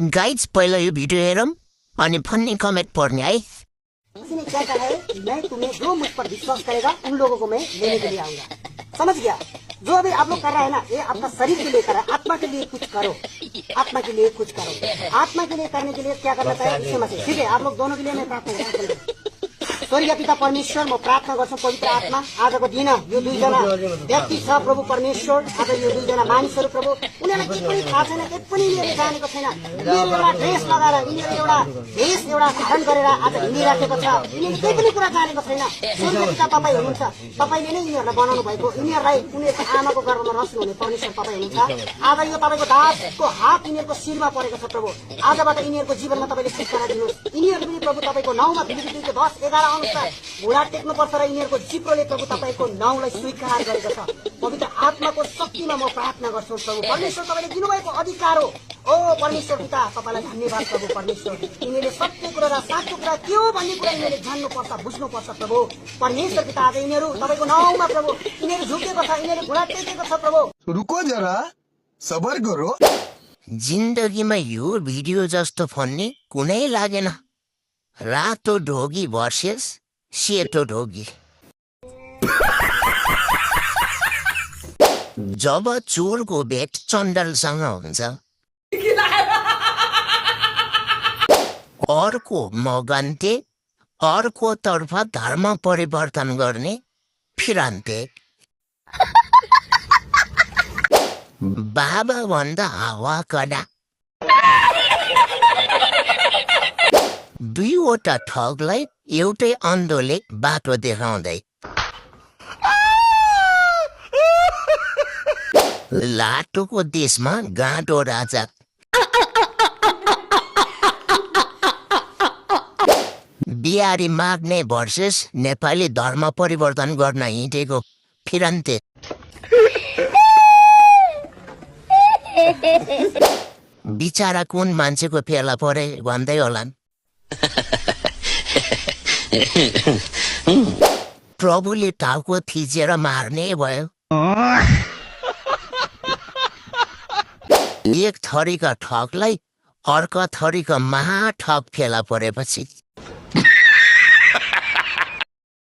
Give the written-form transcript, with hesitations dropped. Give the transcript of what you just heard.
Guides पहिला यो video हेरौँ अनि फन्नी कमेन्ट पढ्ने है। किसी ने क्या कहा है, मैं तुम्हें जो मुझ पर विश्वास करेगा उन लोगों को मैं लेने के लिए आऊंगा। समझ गया? जो अभी आप लोग कर रहा है ना, ये आपका शरीर के लिए कर रहा है। आत्मा के लिए कुछ करो, आत्मा के लिए कुछ करो। आत्मा के लिए करने के लिए क्या करना चाहिए इससे मत। ठीक है, आप लोग दोनों के लिए मैं प्रार्थना गर्छु। स्वर्गीय पिता परमेश्वर, म प्रार्थना गर्छु पवित्र आत्मा आजको दिन यो दुईजना व्यक्ति छ प्रभु परमेश्वर। आज यो दुईजना मानिसहरू प्रभु, उनीहरूलाई केही पनि थाहा छैन, केही पनि यिनीहरूले जानेको छैन। यिनीहरू एउटा ड्रेस लगाएर, यिनीहरू एउटा भेष एउटा धारण गरेर आज हिँडिराखेको छ। यिनीहरूले केही पनि कुरा जानेको छैन। स्वर्गीय पिता तपाईँ हुनुहुन्छ, तपाईँले नै यिनीहरूलाई बनाउनु भएको, यिनीहरूलाई उनीहरूको आमाको गर्भमा रस्नु हुने परमेश्वर तपाईँ हुनुहुन्छ। आज यो तपाईँको दासको हात यिनीहरूको शिरमा परेको छ प्रभु। आजबाट यिनीहरूको जीवनमा तपाईँले छुटकारा दिनुहोस्। यिनीहरू पनि प्रभु तपाईँको नाउँमा फिलिपिलीको 10:11 घुँडा टेक्नुपर्छ र यिनीहरूको जिब्रोले प्रभु तपाईँको नाउँलाई स्वीकार गरेको छ। पवित्र आत्माको शक्तिमा म प्रार्थना गर्छु प्रभु परमेश्वर, तपाईँले दिनुभएको अधिकार हो। ओ परमेश्वर पिता, तपाईँलाई धन्यवाद प्रभु परमेश्वर। यिनीहरूले सत्य कुरा र साँचो कुरा के हो भन्ने कुरा यिनीहरूले जान्नुपर्छ, बुझ्नुपर्छ प्रभु परमेश्वर पिता। आज यिनीहरू तपाईँको नाउँमा प्रभु, यिनीहरू झुकेको छ, यिनीहरू घुँडा टेकेको छ प्रभु। रुको जरा, सबर करो। जिन्दगीमा यो भिडियो जस्तो फन्नी कुनै लागेन। रातो ढोगी भर्सेस सेतो ढोगी। जब चोरको भेट चण्डलसँग हुन्छ, अर्को मगन्ते, अर्कोतर्फ धर्म परिवर्तन गर्ने फिरान्ते। बाबा भन्दा हावा कडा। दुईवटा ठगलाई एउटै अन्धोले बाटो देखाउँदै। लाटोको देशमा गाँडो राजा। बिहारी माग्ने भर्सेस नेपाली धर्म परिवर्तन गर्न हिँडेको फिरन्ते। बिचारा कुन मान्छेको फेला परे भन्दै होलान्। प्रभुले टाउको थिचेर मार्ने भयो। एक थरीका ठगलाई अर्को थरीका महाठग फेला परेपछि